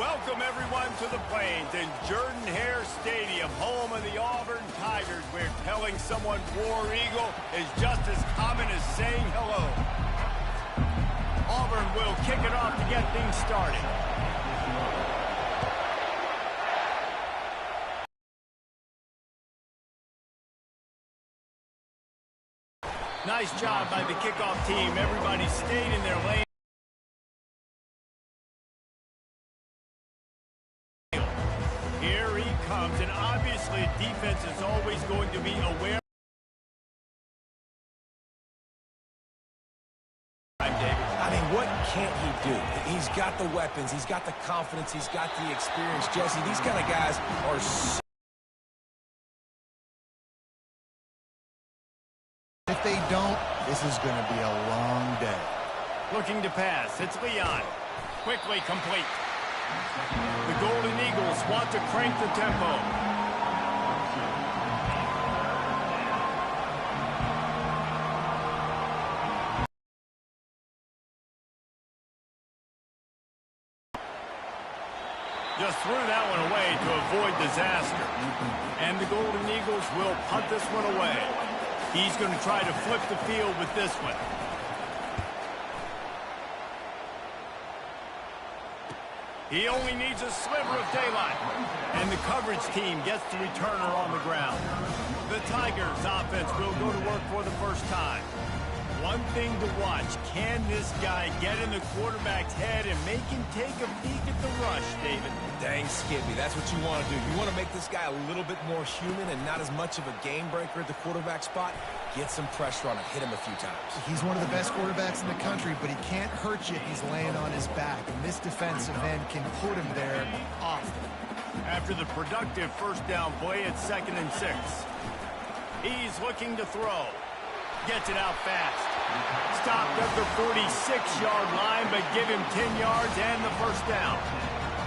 Welcome, everyone, to the Plains in Jordan-Hare Stadium, home of the Auburn Tigers, where telling someone War Eagle is just as common as saying hello. Auburn will kick it off to get things started. Nice job by the kickoff team. Everybody stayed in their lane. Here he comes, and obviously defense is always going to be aware. I mean, what can't he do? He's got the weapons, he's got the confidence, he's got the experience. Jesse, these kind of guys are so... If they don't, this is going to be a long day. Looking to pass. It's Leon. Quickly complete. The Golden Eagles want to crank the tempo. Just threw that one away to avoid disaster. And the Golden Eagles will punt this one away. He's going to try to flip the field with this one. He only needs a sliver of daylight. And the coverage team gets the returner on the ground. The Tigers offense will go to work for the first time. One thing to watch, can this guy get in the quarterback's head and make him take a peek at the rush, David? Dang, Skippy, that's what you want to do. You want to make this guy a little bit more human and not as much of a game breaker at the quarterback spot. Get some pressure on him, hit him a few times. He's one of the best quarterbacks in the country, but he can't hurt you if he's laying on his back. And this defensive end can put him there often. After the productive first down play, it's 2nd and 6. He's looking to throw. Gets it out fast. Stopped at the 46-yard line, but give him 10 yards and the first down.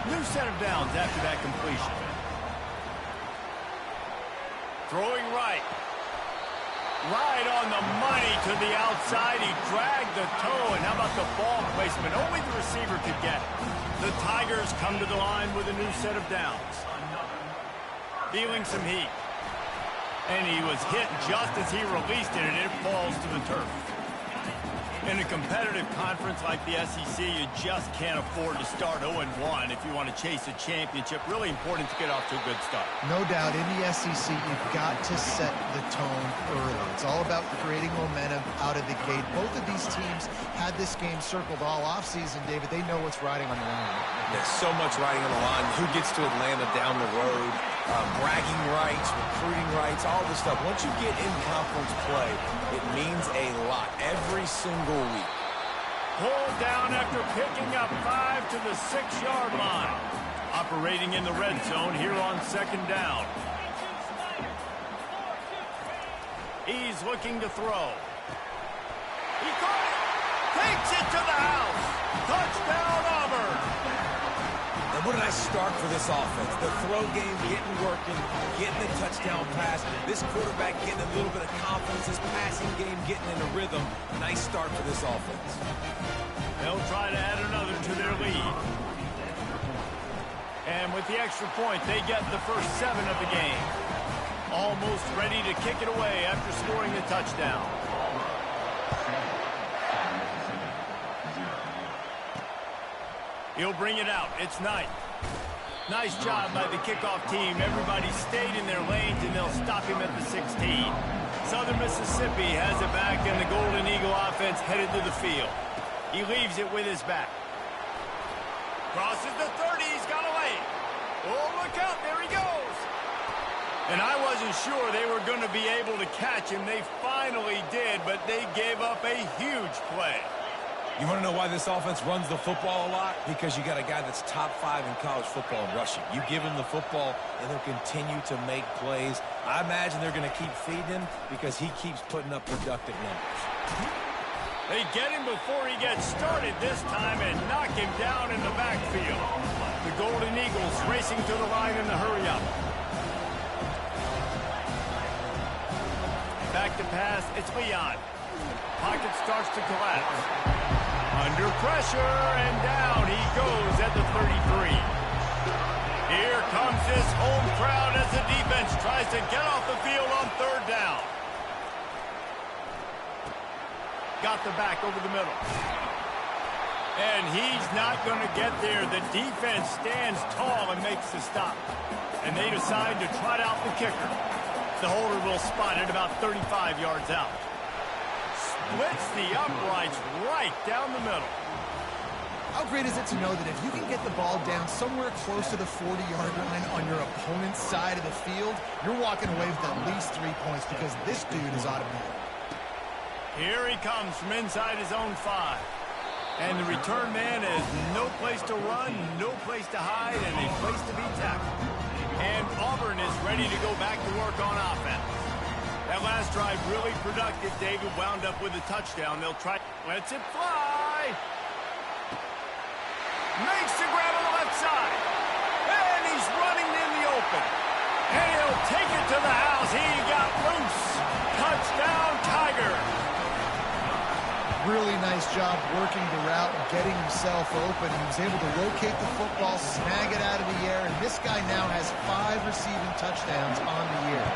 New set of downs after that completion. Throwing right. Right on the money to the outside. He dragged the toe, and how about the ball placement? Only the receiver could get it. The Tigers come to the line with a new set of downs. Feeling some heat. And he was hit just as he released it, and it falls to the turf. In a competitive conference like the SEC, you just can't afford to start 0-1 if you want to chase a championship. Really important to get off to a good start. No doubt, in the SEC, you've got to set the tone early. It's all about creating momentum out of the gate. Both of these teams had this game circled all offseason, David. They know what's riding on the line. There's so much riding on the line. Who gets to Atlanta down the road? Bragging rights, recruiting rights, all this stuff. Once you get in conference play, it means a lot every single week. Pulled down after picking up 5 to the 6-yard line. Operating in the red zone here on 2nd down. He's looking to throw. He caught it. Takes it to the house. Touchdown, Auburn. And what a nice start for this offense. The throw game getting working, getting the touchdown pass. This quarterback getting a little bit of confidence. This passing game getting in a rhythm. Nice start for this offense. They'll try to add another to their lead. And with the extra point, they get the first 7 of the game. Almost ready to kick it away after scoring the touchdown. He'll bring it out. It's Knight. Nice job by the kickoff team. Everybody stayed in their lanes, and they'll stop him at the 16. Southern Mississippi has it back, and the Golden Eagle offense headed to the field. He leaves it with his back. Crosses the 30. He's got a lane. Oh, look out. There he goes. And I wasn't sure they were going to be able to catch him. They finally did, but they gave up a huge play. You want to know why this offense runs the football a lot? Because you got a guy that's top 5 in college football in rushing. You give him the football, and he'll continue to make plays. I imagine they're going to keep feeding him because he keeps putting up productive numbers. They get him before he gets started this time and knock him down in the backfield. The Golden Eagles racing to the line in the hurry-up. Back to pass, it's Leon. Pocket starts to collapse. Under pressure, and down he goes at the 33. tries to get off the field on third down. Got the back over the middle. And he's not going to get there. The defense stands tall and makes the stop. And they decide to trot out the kicker. The holder will spot it about 35 yards out. Splits the uprights right down the middle. How great is it to know that if you can get the ball down somewhere close to the 40-yard line on your opponent's side of the field, you're walking away with at least 3 points because this dude is automatic. Here he comes from inside his own 5. And the return man has no place to run, no place to hide, and a place to be tackled. And Auburn is ready to go back to work on offense. That last drive really productive. David wound up with a touchdown. They'll try. Lets it fly. Makes the grab on the left side. And he's running in the open. And he'll take it to the house. He got loose. Touchdown, Tiger. Really nice job working the route and getting himself open. He was able to locate the football, snag it out of the air, and this guy now has 5 receiving touchdowns on the year.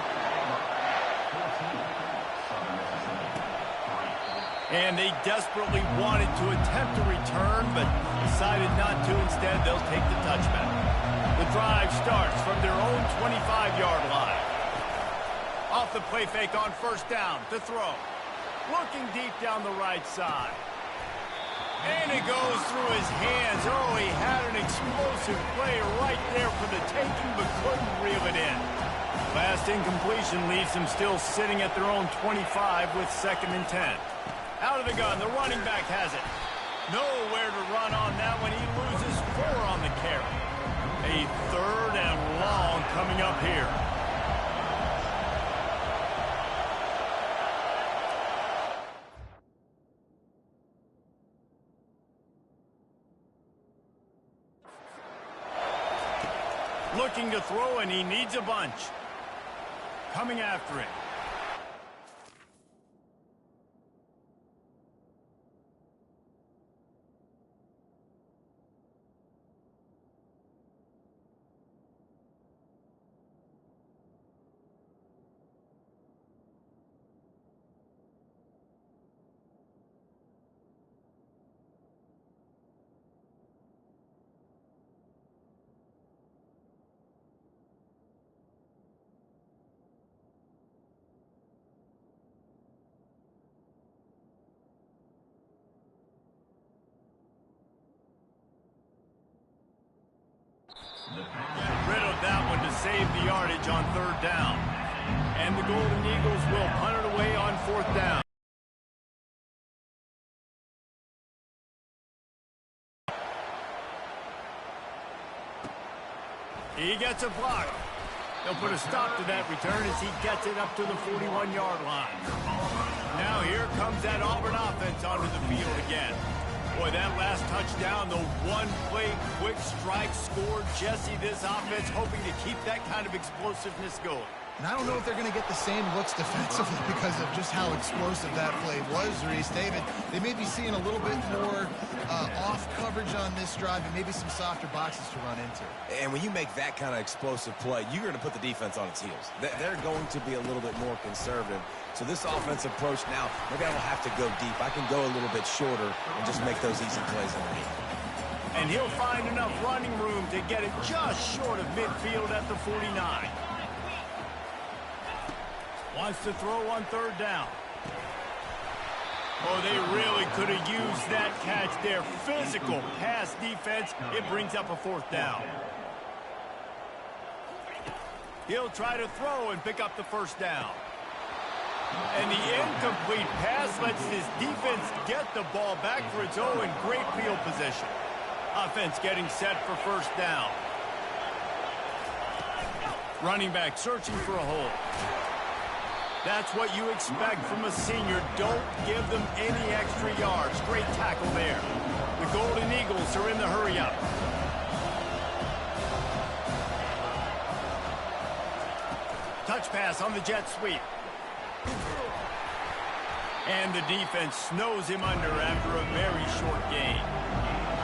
And they desperately wanted to attempt a return, but decided not to. Instead, they'll take the touchback. The drive starts from their own 25-yard line. Off the play fake on first down to throw. Looking deep down the right side. And it goes through his hands. Oh, he had an explosive play right there for the taking, but couldn't reel it in. Last incompletion leaves them still sitting at their own 25 with 2nd and 10. Out of the gun, the running back has it. Nowhere to run on that one. He loses 4 on the carry. A 3rd and long coming up here. Looking to throw, and he needs a bunch. Coming after it. Rid of that one to save the yardage on 3rd down. And the Golden Eagles will punt it away on 4th down. He gets a block. They'll put a stop to that return as he gets it up to the 41-yard line. Now here comes that Auburn offense onto the field again. Boy, that last touchdown, the one-play quick strike scored. Jesse, this offense hoping to keep that kind of explosiveness going. And I don't know if they're going to get the same looks defensively because of just how explosive that play was, Reese. David, they may be seeing a little bit more off coverage on this drive and maybe some softer boxes to run into. And when you make that kind of explosive play, you're going to put the defense on its heels. They're going to be a little bit more conservative. So this offensive approach now, maybe I don't have to go deep. I can go a little bit shorter and just make those easy plays underneath. And he'll find enough running room to get it just short of midfield at the 49. Wants to throw on 3rd down. Oh, they really could have used that catch there. Physical pass defense. It brings up a 4th down. He'll try to throw and pick up the 1st down. And the incomplete pass lets his defense get the ball back for its own in great field position. Offense getting set for 1st down. Running back searching for a hole. That's what you expect from a senior. Don't give them any extra yards. Great tackle there. The Golden Eagles are in the hurry-up. Touch pass on the jet sweep. And the defense snows him under after a very short gain.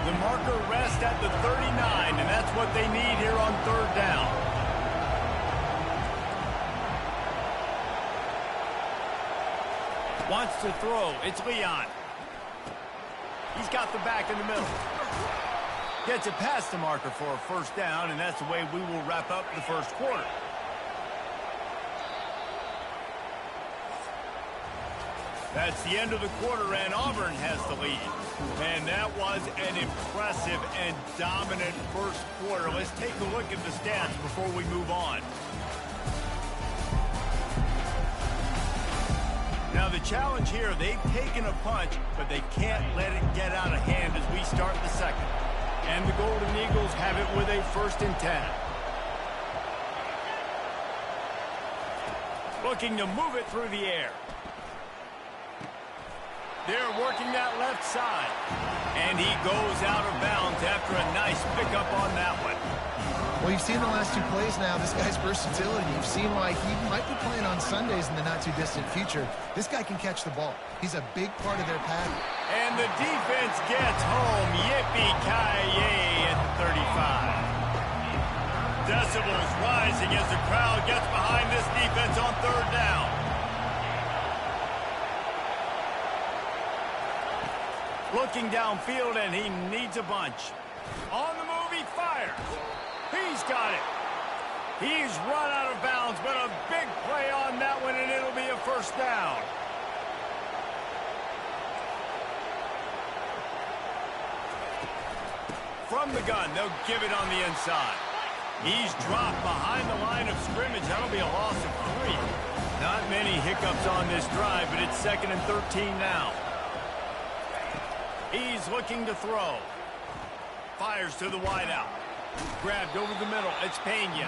The marker rests at the 39, and that's what they need here on 3rd down. Wants to throw. It's Leon. He's got the back in the middle. Gets it past the marker for a first down, and that's the way we will wrap up the first quarter. That's the end of the quarter, and Auburn has the lead. And that was an impressive and dominant first quarter. Let's take a look at the stats before we move on. Now the challenge here, they've taken a punch, but they can't let it get out of hand as we start the second. And the Golden Eagles have it with a 1st and 10. Looking to move it through the air. They're working that left side. And he goes out of bounds after a nice pickup on that one. Well, you've seen the last 2 plays now. This guy's versatility. You've seen why he might be playing on Sundays in the not-too-distant future. This guy can catch the ball. He's a big part of their pattern. And the defense gets home. Yippee-ki-yay at the 35. Decibels rising as the crowd gets behind this defense on 3rd down. Looking downfield, and he needs a bunch. On the move, he fires. He's got it. He's run out of bounds, but a big play on that one, and it'll be a 1st down. From the gun, they'll give it on the inside. He's dropped behind the line of scrimmage. That'll be a loss of 3. Not many hiccups on this drive, but it's 2nd and 13 now. He's looking to throw. Fires to the wideout. Grabbed over the middle. It's Pena.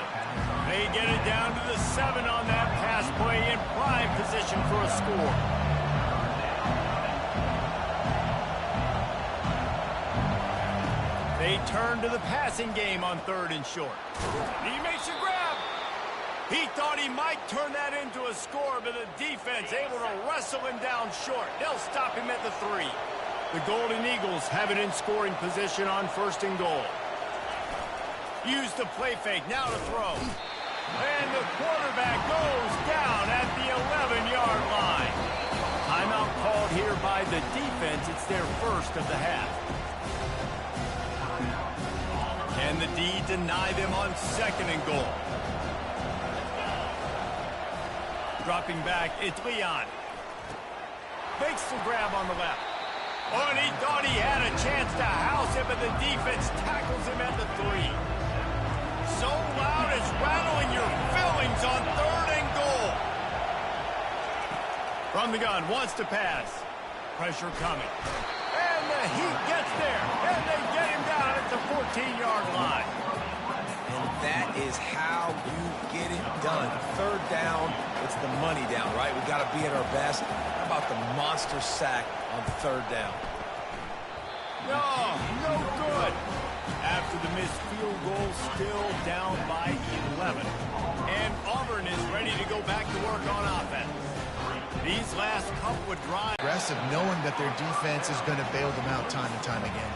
They get it down to the 7 on that pass play in prime position for a score. They turn to the passing game on 3rd and short. He makes a grab. He thought he might turn that into a score, but the defense able to wrestle him down short. They'll stop him at the 3. The Golden Eagles have it in scoring position on 1st and goal. Use the play fake, now to throw. And the quarterback goes down at the 11-yard line. Timeout called here by the defense. It's their 1st of the half. And the D deny them on 2nd and goal. Dropping back, it's Leon. Makes the grab on the left. Oh, and he thought he had a chance to house it, but the defense tackles him at the 3. So loud it's rattling your fillings on 3rd and goal. From the gun, wants to pass. Pressure coming. And the Heat gets there, and they get him down at the 14-yard line. And that is how you get it done. 3rd down, it's the money down, right? We've got to be at our best. How about the monster sack on 3rd down? No good. After the missed field goal, still down by 11. And Auburn is ready to go back to work on offense. These last couple of drives. Aggressive, knowing that their defense is going to bail them out time and time again.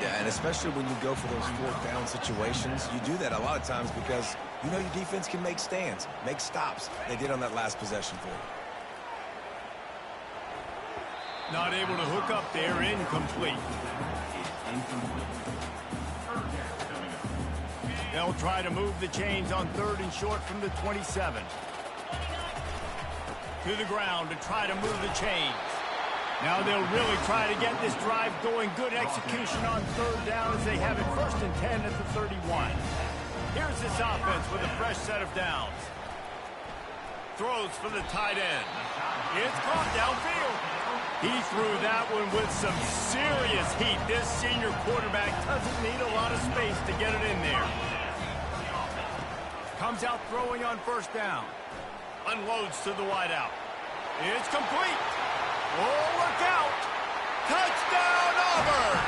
Yeah, and especially when you go for those 4th down situations, you do that a lot of times because you know your defense can make stands, make stops. They did on that last possession for you. Not able to hook up there, incomplete. They'll try to move the chains on 3rd and short from the 27. To the ground to try to move the chains. Now they'll really try to get this drive going. Good execution on 3rd down as they have it 1st and 10 at the 31. Here's this offense with a fresh set of downs. Throws for the tight end. It's caught downfield. He threw that one with some serious heat. This senior quarterback doesn't need a lot of space to get it in there. Comes out throwing on 1st down. Unloads to the wideout. It's complete. Oh, look out. Touchdown, Auburn.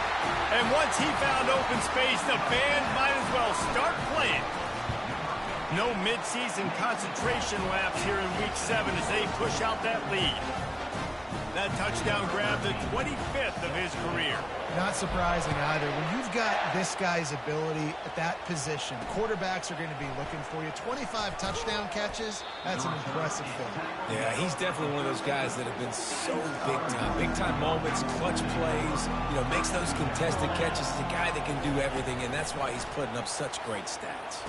And once he found open space, the band might as well start playing. No midseason concentration laps here in Week 7 as they push out that lead. That touchdown grabbed the 25th of his career. Not surprising either. When you've got this guy's ability at that position, quarterbacks are going to be looking for you. 25 touchdown catches, that's an impressive thing. Yeah, he's definitely one of those guys that have been so big time. Big time moments, clutch plays, makes those contested catches. He's a guy that can do everything, and that's why he's putting up such great stats.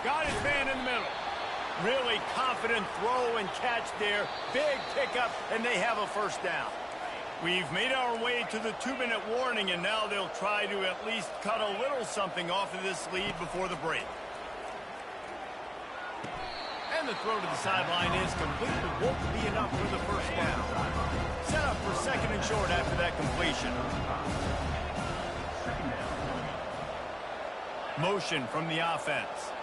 Got his man in the middle. Really confident throw and catch there. Big pickup, and they have a first down. We've made our way to the 2-minute warning, and now they'll try to at least cut a little something off of this lead before the break. And the throw to the sideline is complete, but won't be enough for the first down. Set up for second and short after that completion. Motion from the offense.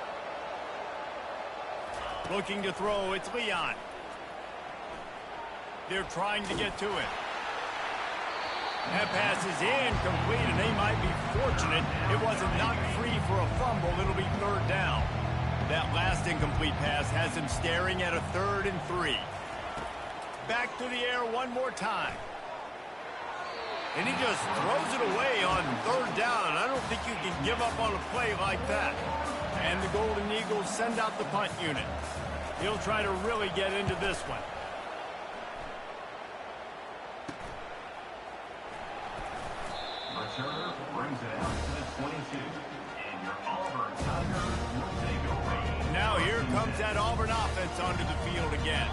Looking to throw, it's Leon. They're trying to get to it. That pass is incomplete, and they might be fortunate it wasn't knocked free for a fumble. It'll be third down. That last incomplete pass has him staring at a 3rd and 3. Back to the air one more time. And he just throws it away on 3rd down. I don't think you can give up on a play like that. And the Golden Eagles send out the punt unit. He'll try to really get into this one. Returner brings it out to the 22. And your Auburn Tigers will take away. Now here comes that Auburn offense onto the field again.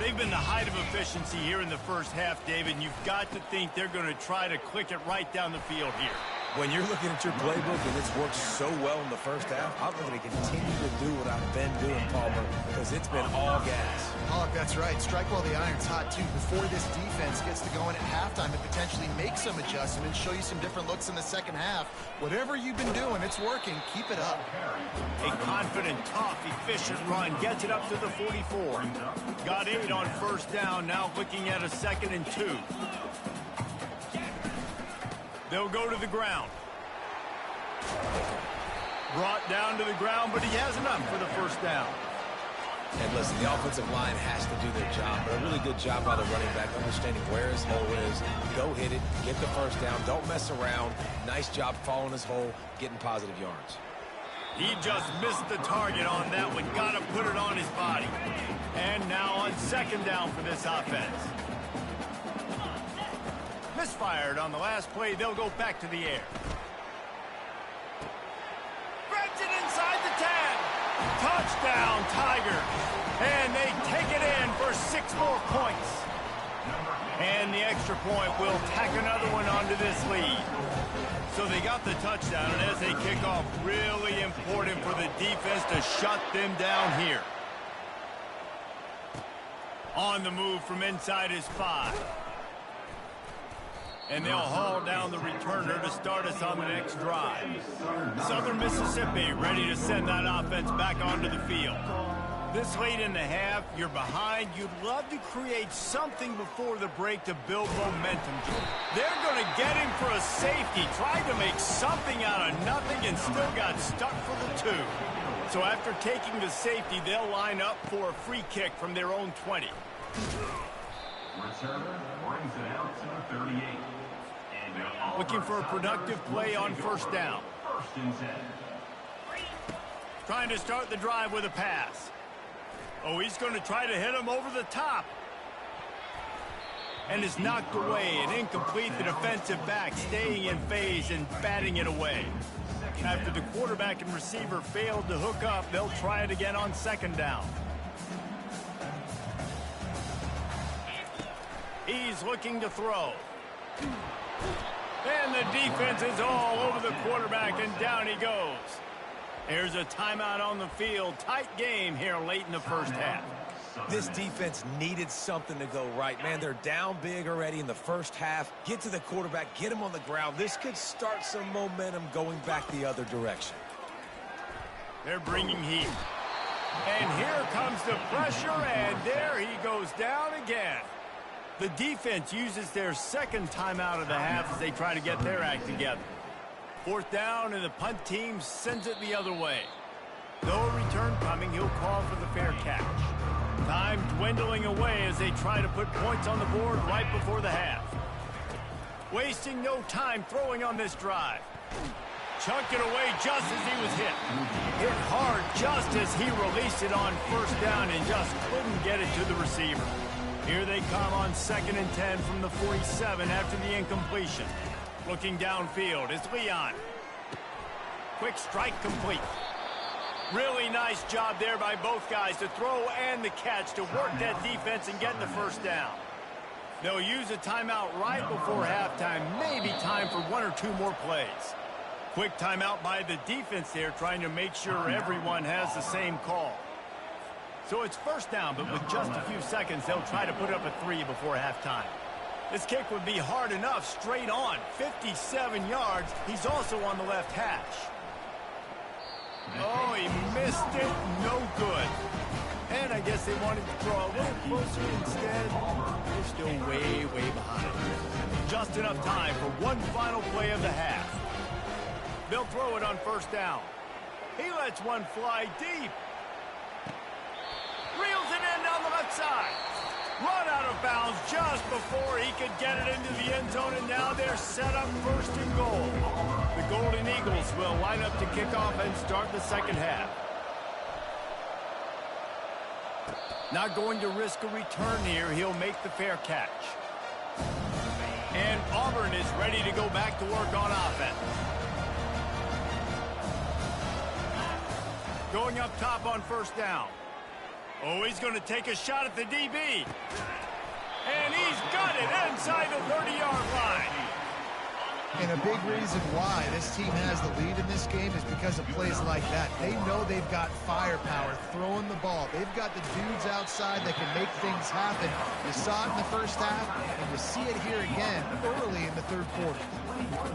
They've been the height of efficiency here in the first half, David, and you've got to think they're going to try to click it right down the field here. When you're looking at your playbook and it's worked so well in the first half, I'm going to continue to do what I've been doing, Palmer, because it's been all gas. Oh, that's right. Strike while the iron's hot, too. Before this defense gets to going at halftime and potentially make some adjustments, show you some different looks in the second half. Whatever you've been doing, it's working. Keep it up. A confident, tough, efficient run. Gets it up to the 44. Got 8 on first down. Now looking at a 2nd and 2. They'll go to the ground. Brought down to the ground, but he has enough for the first down. And listen, the offensive line has to do their job, but a really good job by the running back, understanding where his hole is. Go hit it, get the first down, don't mess around. Nice job following his hole, getting positive yards. He just missed the target on that one. Got to put it on his body. And now on 2nd down for this offense. Misfired on the last play. They'll go back to the air. Grabs it inside the 10. Touchdown, Tigers. And they take it in for 6 more points. And the extra point will tack another one onto this lead. So they got the touchdown, and as they kick off, really important for the defense to shut them down here. On the move from inside his 5. And they'll haul down the returner to start us on the next drive. Southern Mississippi ready to send that offense back onto the field. This late in the half, you're behind. You'd love to create something before the break to build momentum. They're going to get him for a safety. Tried to make something out of nothing and still got stuck for the 2. So after taking the safety, they'll line up for a free kick from their own 20. Returner brings it out to the 38. Looking for a productive play on first down. 1st and 10. Trying to start the drive with a pass. Oh, he's going to try to hit him over the top. And is knocked away and incomplete. The defensive back staying in phase and batting it away. After the quarterback and receiver failed to hook up, they'll try it again on 2nd down. He's looking to throw. And the defense is all over the quarterback, and down he goes. There's a timeout on the field. Tight game here late in the first half. This defense needed something to go right. Man, they're down big already in the first half. Get to the quarterback, get him on the ground. This could start some momentum going back the other direction. They're bringing heat. And here comes the pressure, and there he goes down again. The defense uses their 2nd timeout of the half as they try to get their act together. 4th down, and the punt team sends it the other way. No return coming. He'll call for the fair catch. Time dwindling away as they try to put points on the board right before the half. Wasting no time throwing on this drive. Chunked it away just as he was hit. Hit hard just as he released it on first down and just couldn't get it to the receiver. Here they come on 2nd and 10 from the 47 after the incompletion. Looking downfield is Leon. Quick strike complete. Really nice job there by both guys to throw and the catch to work that defense and get the first down. They'll use a timeout right before halftime, maybe time for 1 or 2 more plays. Quick timeout by the defense there, trying to make sure everyone has the same call. So it's first down, but with just a few seconds, they'll try to put up a 3 before halftime. This kick would be hard enough, straight on, 57 yards. He's also on the left hash. Oh, he missed it. No good. And I guess they wanted to throw a little closer instead. They're still way, way behind. Just enough time for one final play of the half. They'll throw it on first down. He lets one fly deep. Reels it in down the left side. Run out of bounds just before he could get it into the end zone, and now they're set up 1st and goal. The Golden Eagles will line up to kick off and start the second half. Not going to risk a return here. He'll make the fair catch. And Auburn is ready to go back to work on offense. Going up top on first down. Oh, he's going to take a shot at the DB. And he's got it inside the 30-yard line. And a big reason why this team has the lead in this game is because of plays like that. They know they've got firepower throwing the ball. They've got the dudes outside that can make things happen. You saw it in the first half, and you see it here again early in the 3rd quarter.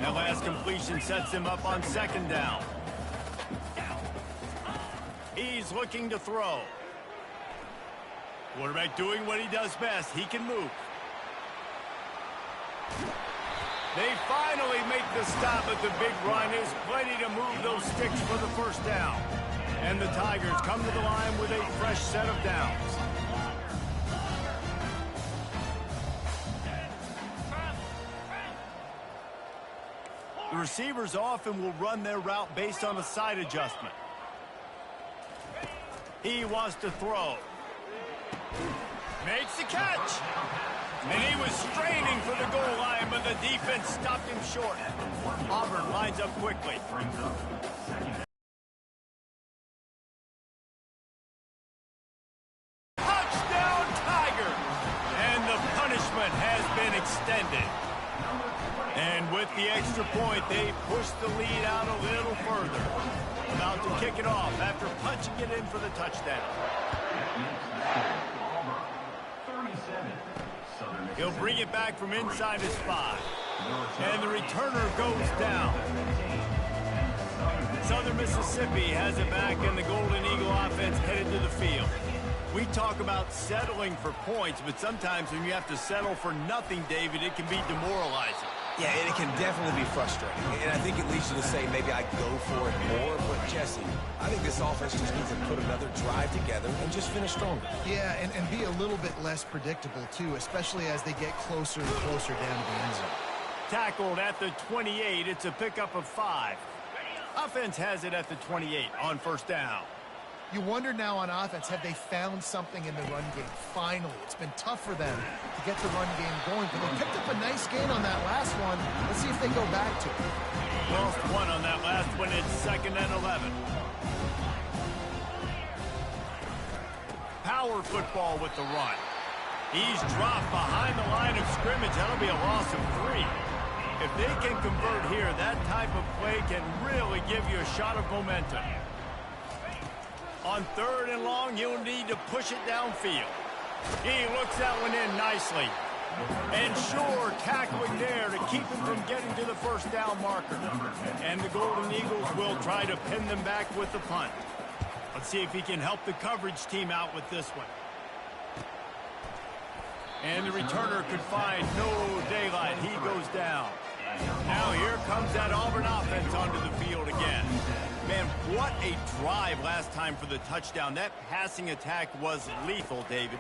That last completion sets him up on 2nd down. He's looking to throw. Quarterback doing what he does best. He can move. They finally make the stop at the big run. Is plenty to move those sticks for the first down. And the Tigers come to the line with a fresh set of downs. The receivers often will run their route based on a side adjustment. He wants to throw. Makes the catch. And he was straining for the goal line, but the defense stopped him short. Auburn lines up quickly. Touchdown, Tiger! And the punishment has been extended. And with the extra point, they push the lead out a little further. About to kick it off after punching it in for the touchdown. He'll bring it back from inside his 5. And the returner goes down. Southern Mississippi has it back, and the Golden Eagle offense headed to the field. We talk about settling for points, but sometimes when you have to settle for nothing, David, it can be demoralizing. Yeah, and it can definitely be frustrating. And I think it leads you to say maybe I go for it more. But, Jesse, I think this offense just needs to put another drive together and just finish stronger. Yeah, and be a little bit less predictable, too, especially as they get closer and closer down to the end zone. Tackled at the 28. It's a pickup of 5. Offense has it at the 28 on first down. You wonder now on offense, have they found something in the run game? Finally, it's been tough for them to get the run game going, but they picked up a nice gain on that last one. Let's see if they go back to it. Lost 1 on that last one. It's 2nd and 11. Power football with the run. He's dropped behind the line of scrimmage. That'll be a loss of 3. If they can convert here, that type of play can really give you a shot of momentum. On 3rd and long, you'll need to push it downfield. He looks that one in nicely. And sure, tackling there to keep him from getting to the first down marker. And the Golden Eagles will try to pin them back with the punt. Let's see if he can help the coverage team out with this one. And the returner could find no daylight. He goes down. Now here comes that Auburn offense onto the field again. Man, what a drive last time for the touchdown. That passing attack was lethal, David.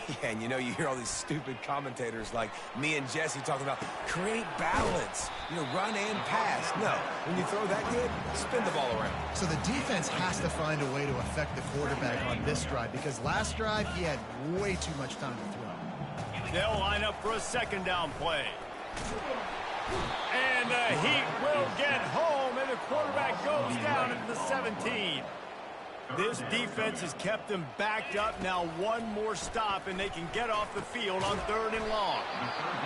Yeah, and you hear all these stupid commentators like me and Jesse talking about create balance, run and pass. No, when you throw that good, spin the ball around. So the defense has to find a way to affect the quarterback on this drive because last drive he had way too much time to throw. They'll line up for a second down play. And the Heat will get home, and the quarterback goes down at the 17. This defense has kept them backed up. Now one more stop, and they can get off the field on 3rd and long.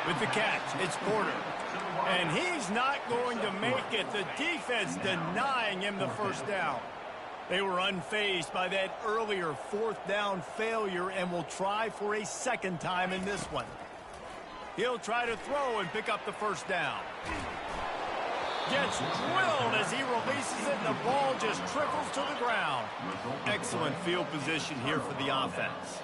With the catch, it's Porter. And he's not going to make it. The defense denying him the first down. They were unfazed by that earlier 4th down failure and will try for a second time in this one. He'll try to throw and pick up the first down. Gets drilled as he releases it, and the ball just trickles to the ground. Excellent field position here for the offense.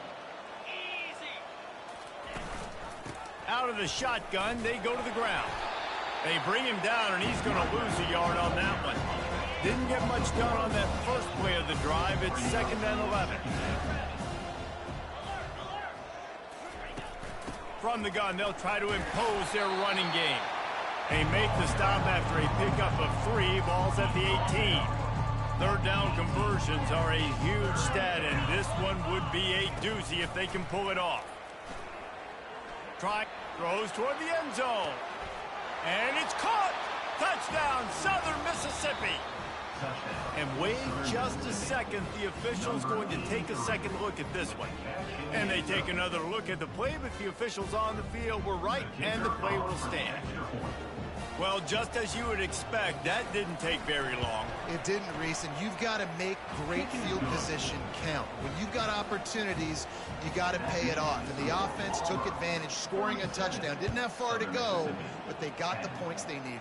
Out of the shotgun, they go to the ground. They bring him down, and he's going to lose a yard on that one. Didn't get much done on that first play of the drive. It's 2nd and 11. From the gun, they'll try to impose their running game. They make the stop after a pickup of 3 balls at the 18. 3rd down conversions are a huge stat, and this one would be a doozy if they can pull it off. Try, throws toward the end zone. And it's caught! Touchdown, Southern Mississippi! And wait just a second, the official's going to take a second look at this one. And they take another look at the play, but the officials on the field were right, and the play will stand. Well, just as you would expect, that didn't take very long. It didn't, Reese, and you've got to make great field position count. When you've got opportunities, you got to pay it off. And the offense took advantage, scoring a touchdown. Didn't have far to go, but they got the points they needed.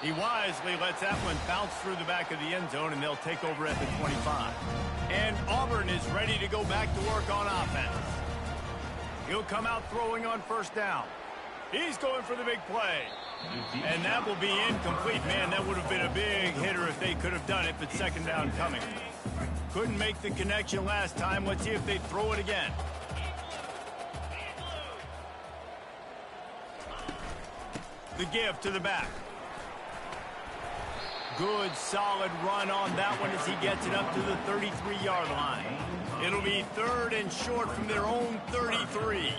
He wisely lets that one bounce through the back of the end zone, and they'll take over at the 25. And Auburn is ready to go back to work on offense. He'll come out throwing on 1st down. He's going for the big play. And that will be incomplete. Man, that would have been a big hitter if they could have done it, but 2nd down coming. Couldn't make the connection last time. Let's see if they throw it again. The give to the back. Good, solid run on that one as he gets it up to the 33-yard line. It'll be 3rd and short from their own 33.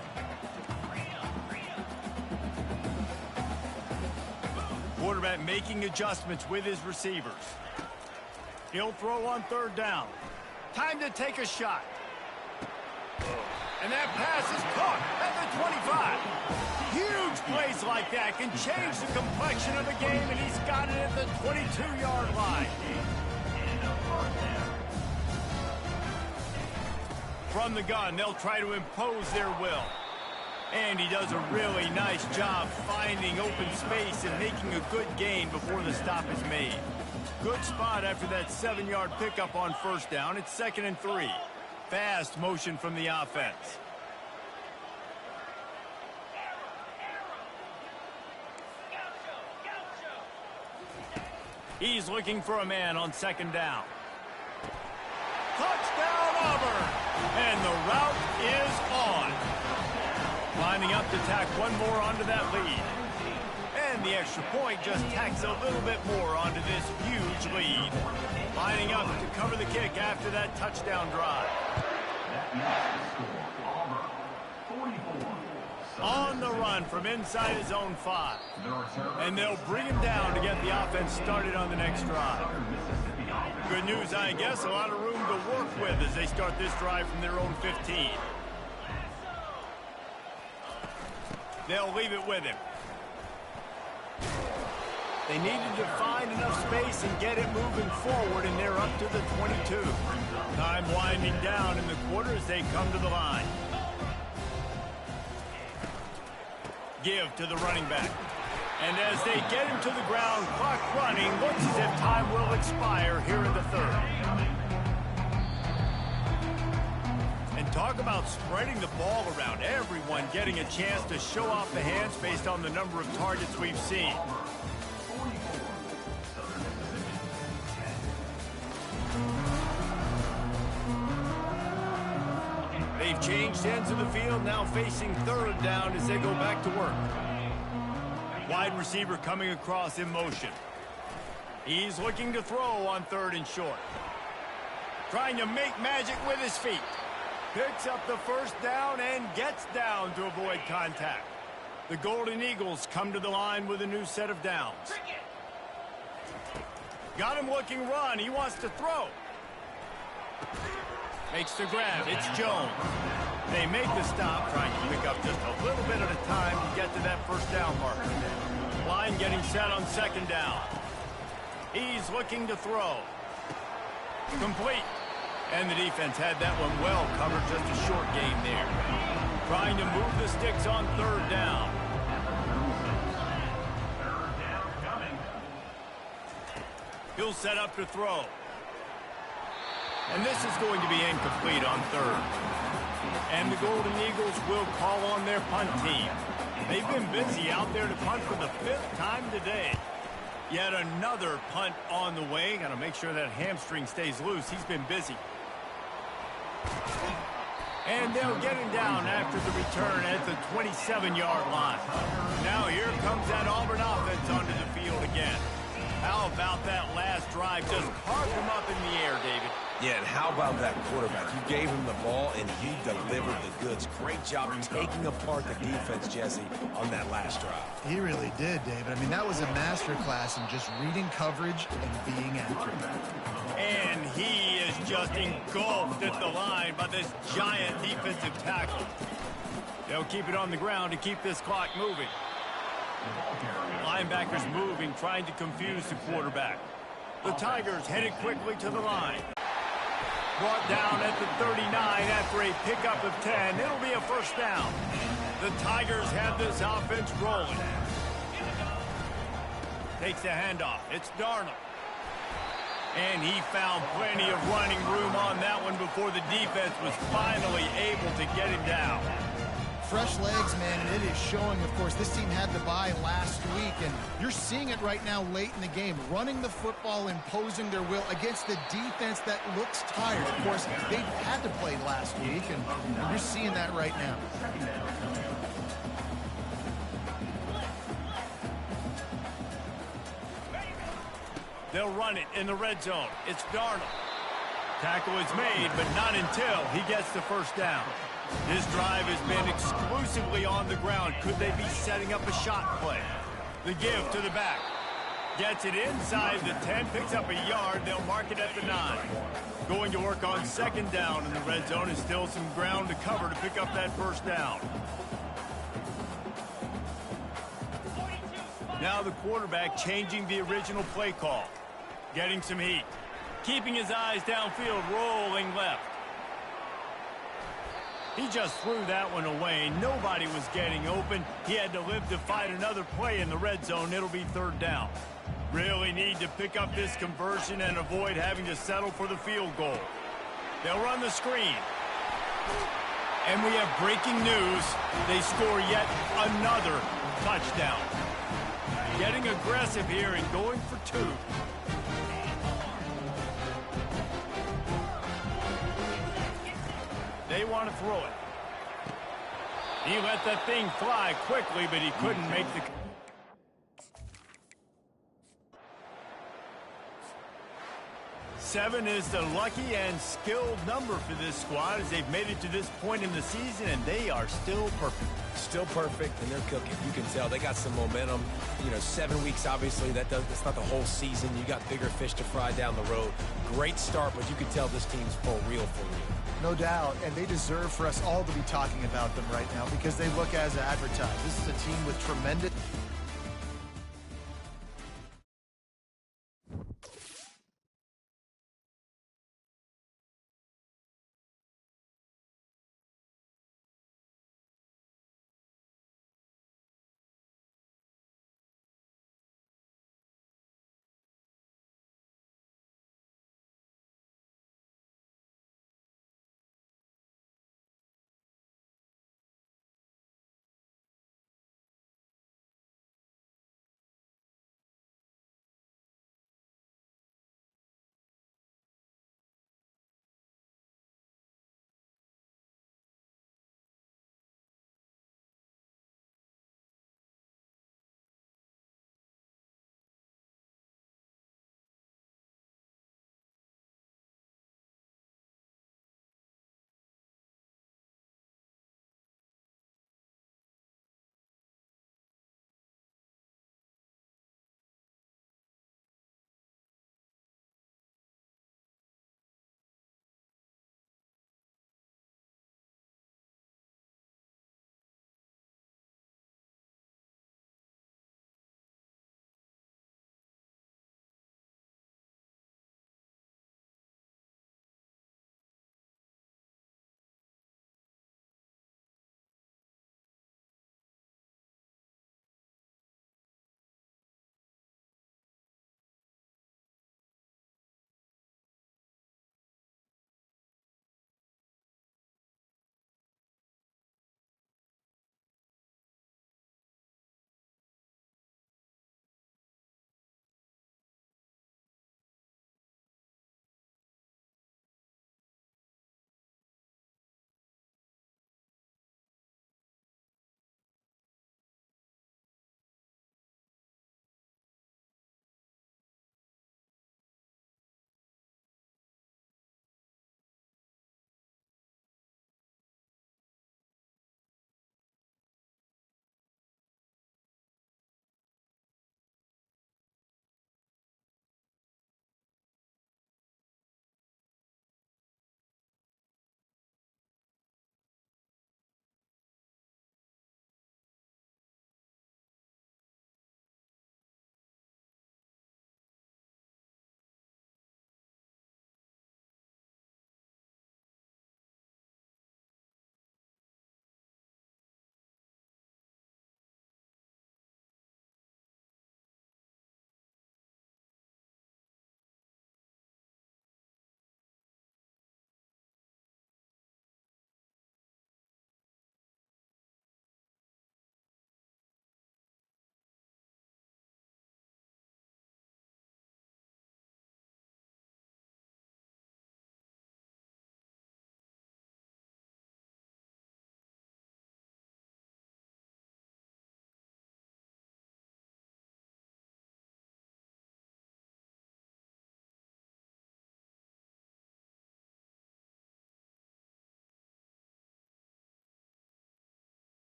Quarterback making adjustments with his receivers. He'll throw on 3rd down. Time to take a shot. And that pass is caught at the 25. Huge plays like that can change the complexion of the game, and he's got it at the 22-yard line. From the gun, they'll try to impose their will. And he does a really nice job finding open space and making a good gain before the stop is made. Good spot after that 7-yard pickup on 1st down. It's 2nd and 3. Fast motion from the offense. He's looking for a man on 2nd down. Touchdown, Auburn! And the route is on. Lining up to tack one more onto that lead. And the extra point just tacks a little bit more onto this huge lead. Lining up to cover the kick after that touchdown drive. On the run from inside his own 5. And they'll bring him down to get the offense started on the next drive. Good news, I guess, a lot of room to work with as they start this drive from their own 15. They'll leave it with him. They needed to find enough space and get it moving forward, and they're up to the 22. Time winding down in the quarter as they come to the line. Give to the running back. And as they get him to the ground, clock running, looks as if time will expire here in the 3rd. And talk about spreading the ball around. Everyone getting a chance to show off the hands based on the number of targets we've seen. They've changed ends of the field, now facing third down as they go back to work. Wide receiver coming across in motion. He's looking to throw on 3rd and short. Trying to make magic with his feet. Picks up the first down and gets down to avoid contact. The Golden Eagles come to the line with a new set of downs. Got him looking run. He wants to throw. Makes the grab. It's Jones. They make the stop, trying to pick up just a little bit at a time to get to that first down mark. Line getting set on 2nd down. He's looking to throw. Complete. And the defense had that one well covered, just a short gain there. Trying to move the sticks on 3rd down. He'll set up to throw. And this is going to be incomplete on 3rd. And the Golden Eagles will call on their punt team. They've been busy out there to punt for the 5th time today. Yet another punt on the way. Got to make sure that hamstring stays loose. He's been busy. And they'll get him down after the return at the 27-yard line. Now here comes that Auburn offense onto the field again. How about that last drive? Just carved him up in the air, David. Yeah, and how about that quarterback? You gave him the ball, and he delivered the goods. Great job taking apart the defense, Jesse, on that last drive. He really did, David. I mean, that was a masterclass in just reading coverage and being accurate. And he is just engulfed at the line by this giant defensive tackle. They'll keep it on the ground to keep this clock moving. Linebackers moving, trying to confuse the quarterback. The Tigers headed quickly to the line. Brought down at the 39 after a pickup of 10. It'll be a first down. The Tigers have this offense rolling. Takes the handoff. It's Darnold. And he found plenty of running room on that one before the defense was finally able to get him down. Fresh legs, man, and it is showing. Of course, this team had the bye last week, and you're seeing it right now late in the game. Running the football, imposing their will against the defense that looks tired. Of course, they had to play last week, and you're seeing that right now. They'll run it in the red zone. It's Darnold. Tackle is made, but not until he gets the first down. This drive has been exclusively on the ground. Could they be setting up a shot play? The give to the back. Gets it inside the 10, picks up a yard. They'll mark it at the 9. Going to work on 2nd down in the red zone, and still some ground to cover to pick up that first down. Now the quarterback changing the original play call. Getting some heat. Keeping his eyes downfield, rolling left. He just threw that one away. Nobody was getting open. He had to live to fight another play in the red zone. It'll be 3rd down. Really need to pick up this conversion and avoid having to settle for the field goal. They'll run the screen. And we have breaking news. They score yet another touchdown. Getting aggressive here and going for 2. They want to throw it. He let that thing fly quickly, but he couldn't make the... Seven is the lucky and skilled number for this squad as they've made it to this point in the season, and they are still perfect. Still perfect, and they're cooking. You can tell they got some momentum. You know, 7 weeks, obviously, that's not the whole season. You got bigger fish to fry down the road. Great start, but you can tell this team's for real, for real. No doubt, and they deserve for us all to be talking about them right now because they look as advertised. This is a team with tremendous...